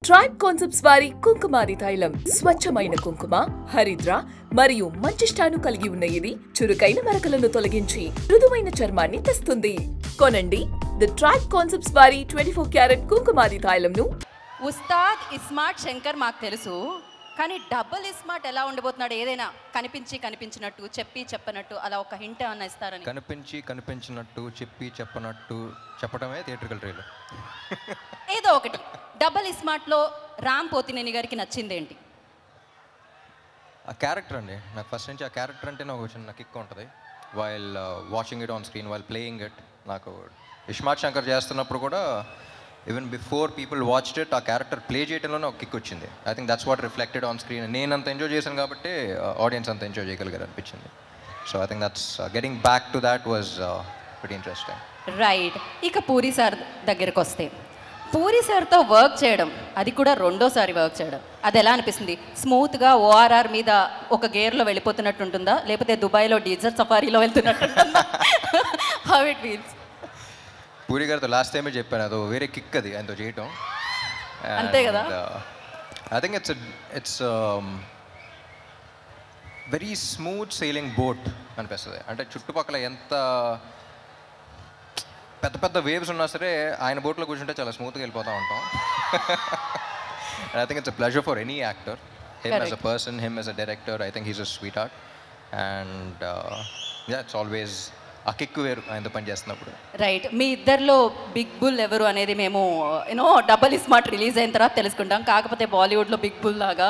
Tribe concepts వారి కుంకుమాది తైలం స్వచ్ఛమైన కుంకుమ, హరిద్ర మరియు మంచిష్టాను కలిగి ఉన్న ఇది చురుకైన మరకలను తొలగించి మృదువైన చర్మాన్ని తెస్తుంది. కొనండి ది ట్రైబ్ కాన్సెప్ట్స్ వారి 24 క్యారెట్ కుంకుమాది తైలంను. ఉస్తాద్ ఇస్మార్ట్ శంకర్ మాకు తెలుసు, కానీ డబుల్ ఇస్మార్ట్ ఎలా ఉండబోతున్నాడు? ఏదైనా కనిపించినట్టు చెప్పి చెప్పనట్టు అలా ఒక హింట్ అన్న ఇస్తారని. కనిపించినట్టు చెప్పి చెప్పనట్టు చెప్పడమే థియేట్రికల్ ట్రైలర్. ఏదో ఒకటి డబుల్ ఇస్మార్ట్లో రామ్ పోతినేని గారికి నచ్చింది ఏంటి? ఆ క్యారెక్టర్ అండి. నాకు ఫస్ట్ నుంచి ఆ క్యారెక్టర్ అంటే నాకు చిన్న కిక్ ఉంటుంది. While watching it on screen, while playing it. నాకు ఇస్మార్ట్ శంకర్ చేస్తున్నప్పుడు కూడా even before people watched it, ఆ క్యారెక్టర్ ప్లే చేయడంలోనే ఒక కిక్ వచ్చింది. I think that's what reflected on screen. నేను అంత ఎంజాయ్ చేశాను కాబట్టి ఆడియన్స్ అంత ఎంజాయ్ చేయగలిగారు అనిపించింది. So I think that's getting back to that was very interesting. Right. ఇక పూరి సార్ దగ్గరకు వస్తే, పూరి సార్తో వర్క్ చేయడం, అది కూడా రెండోసారి వర్క్ చేయడం, అది ఎలా అనిపిస్తుంది? స్మూత్గా ఓఆర్ఆర్ మీద ఒక గేర్లో వెళ్ళిపోతున్నట్టు ఉంటుందా, లేకపోతే దుబాయ్లో డీజర్ సఫారీలో వెళ్తున్నట్టు? How it feels? పూరి గారితో లాస్ట్ టైమే చెప్పాను, అది వేరే కిక్ అది ఆయనతో చేయటం. అంతే కదా. I think it's very smooth sailing boat అనిపిస్తుంది. అంటే చుట్టుపక్కల ఎంత పెద్ద పెద్ద వేవ్స్ ఉన్నా సరే ఆయన బోట్లో కూర్చుంటే చాలా స్మూత్గా వెళ్ళిపోతూ ఉంటాం. I think it's a pleasure for any actor, him as a person, him as a director. I think he's a sweet heart and it's always ఆ కిక్ వేరు ఆయనతో పని చేస్తున్నప్పుడు. రైట్. మీ ఇద్దరిలో బిగ్ బుల్ ఎవరు అనేది మేము డబల్ ఇస్మార్ట్ రిలీజ్ అయిన తర్వాత తెలుసుకుంటాం. కాకపోతే బాలీవుడ్లో బిగ్ బుల్ లాగా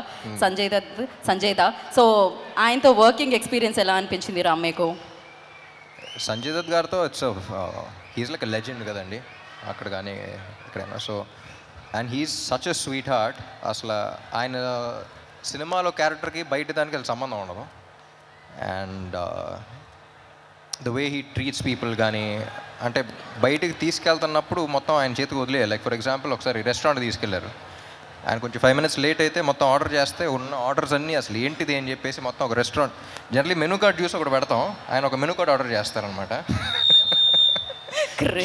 సంజయ్ దా. సో ఆయనతో వర్కింగ్ ఎక్స్పీరియన్స్ ఎలా అనిపించింది రామ్ మీకు? సంజయ్ దత్ గారితో హీస్ లైక్ ఎ లెజెండ్ కదండి, అక్కడ కానీ ఎక్కడైనా. So and he's such a sweet heart. అసలు ఆయన సినిమాలో క్యారెక్టర్కి బయట దానికి సంబంధం ఉండదు. And the way he treats people కానీ, అంటే బయటికి తీసుకెళ్తున్నప్పుడు మొత్తం ఆయన చేతికి వదిలేయాలి. లైక్ ఫర్ ఎగ్జాంపుల్ ఒకసారి రెస్టారెంట్ తీసుకెళ్లారు, ఆయన కొంచెం 5 minutes లేట్ అయితే మొత్తం ఆర్డర్ చేస్తే ఉన్న ఆర్డర్స్ అన్నీ అసలు ఏంటిది అని చెప్పేసి మొత్తం ఒక రెస్టారెంట్ జనరలీ మెనూ కార్డ్ చూసి ఒకటి పెడతాం, ఆయన ఒక మెనూ కార్డ్ ఆర్డర్ చేస్తారనమాట.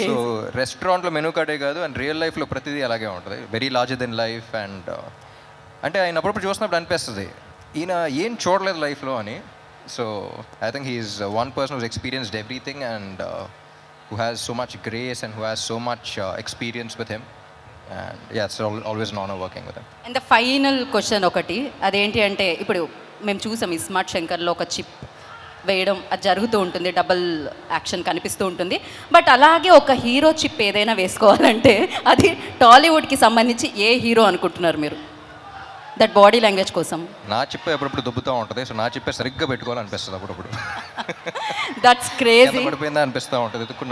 సో రెస్టారెంట్లో మెనూ కార్డే కాదు, అండ్ రియల్ లైఫ్లో ప్రతిదీ అలాగే ఉంటుంది, very larger than life. And అంటే ఆయన అప్పుడప్పుడు చూసినప్పుడు అనిపిస్తుంది ఈయన ఏం చూడలేదు లైఫ్లో అని. So I think he's one person who's experienced everything and who has so much grace and who has so much experience with him. And yeah, it's always an honor working with him. And the final question ఒకటి, అదేంటి అంటే ఇప్పుడు మేము చూసాం ఇస్మార్ట్ శంకర్లో ఒక chip వేయడం అది జరుగుతూ ఉంటుంది, డబుల్ యాక్షన్ కనిపిస్తూ ఉంటుంది. బట్ అలాగే ఒక హీరో చిప్ ఏదైనా వేసుకోవాలంటే అది టాలీవుడ్కి సంబంధించి ఏ హీరో అనుకుంటున్నారు మీరు? దట్ బాడీ లాంగ్వేజ్ కోసం నా చిప్పే ఎప్పుడప్పుడు దుబ్బుతూ ఉంటుంది. సో నా చిప్పే సరిగ్గా పెట్టుకోవాలనిపిస్తుంది అప్పుడప్పుడు. That's crazy. పడిపోయిందా అనిపిస్తూ ఉంటుంది, ఎదుకు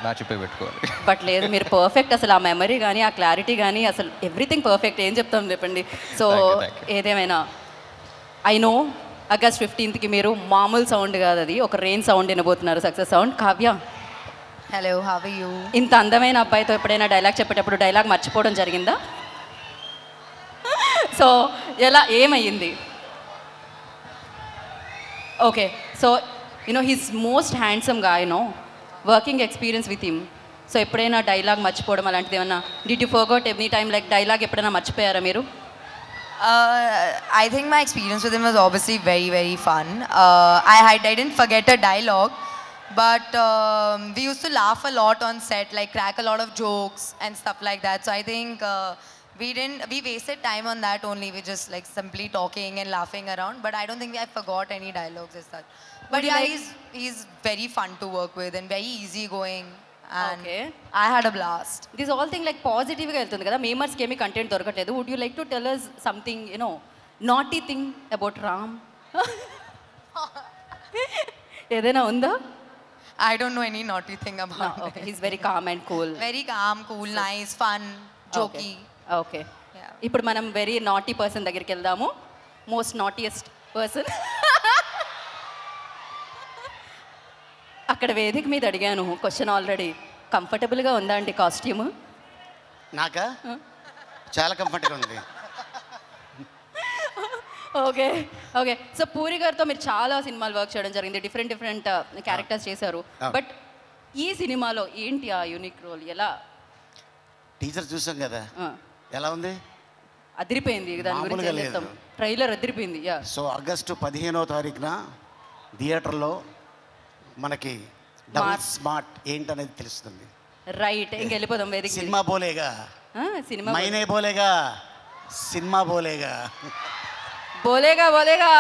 నా చిప్పే పెట్టుకోవాలి. బట్ లేదు, మీరు పర్ఫెక్ట్. అసలు ఆ మెమరీ కానీ ఆ క్లారిటీ కానీ అసలు ఎవ్రీథింగ్ పర్ఫెక్ట్. ఏం చెప్తాం చెప్పండి. సో ఏదేమైనా ఐ నో August 15th మీరు మామూలు సౌండ్ కాదు, అది ఒక రెయిన్ సౌండ్ వినబోతున్నారు, success sound. Kavya, hello, how are you? ఇంత అందమైన అబ్బాయితో ఎప్పుడైనా డైలాగ్ చెప్పేటప్పుడు డైలాగ్ మర్చిపోవడం జరిగిందా? సో ఎలా ఏమయ్యింది? Okay, so he's most handsome గా, working experience with him. So ఎప్పుడైనా డైలాగ్ మర్చిపోవడం అలాంటిది ఏమన్నా, did you forgot any time like dialogue ఎప్పుడైనా మర్చిపోయారా మీరు? I think my experience with him was obviously very, very fun. I didn't forget a dialogue, but we used to laugh a lot on set, like crack a lot of jokes and stuff like that. So I think we wasted time on that only. We just like simply talking and laughing around. But I don't think I forgot any dialogues as such. But yeah, he's very fun to work with and very easygoing. And okay, I had a blast. This whole thing like positive గా వెళ్తుంది కదా, మేమర్స్కి ఏమీ content దొరకట్లేదు. Would you like to tell us something, naughty thing about Ram? ఏదైనా ఉందా? I don't know any naughty thing about him. Okay, he's very calm and cool. Very calm, cool, nice, fun, jokey. Okay, ఇప్పుడు మనం very naughty person దగ్గరికి వెళ్దాము. Most naughtiest person. అక్కడ వేదిక మీద అడిగాను క్వశ్చన్ ఆల్రెడీ. కంఫర్టబుల్గా ఉందా అండి కాస్ట్యూమ్? నాకా చాలా కంఫర్ట్గా ఉంది. Okay okay. సో పూరి గారితో మీరు చాలా సినిమాలు వర్క్ చేయడం జరిగింది, డిఫరెంట్ క్యారెక్టర్స్ చేశారు. బట్ ఈ సినిమాలో ఏంటి ఆ యూనిక్ రోల్? ఎలా? టీచర్ చూసాం కదా, ఎలా ఉంది? అదిరిపోయింది దాని గురించి ఏం చెప్తాం, ట్రైలర్ అదిరిపోయింది. యా. సో ఆగస్టు 15వ తారీఖున థియేటర్లో మనకి డబుల్ స్మార్ట్ ఏంటనేది తెలుస్తుంది. రైట్, ఇంకెళ్ళిపోదాం వేదిక. సినిమా బోలేగా, సినిమా మైనే బోలేగా, సినిమా బోలేగా. బోలేగా బోలేగా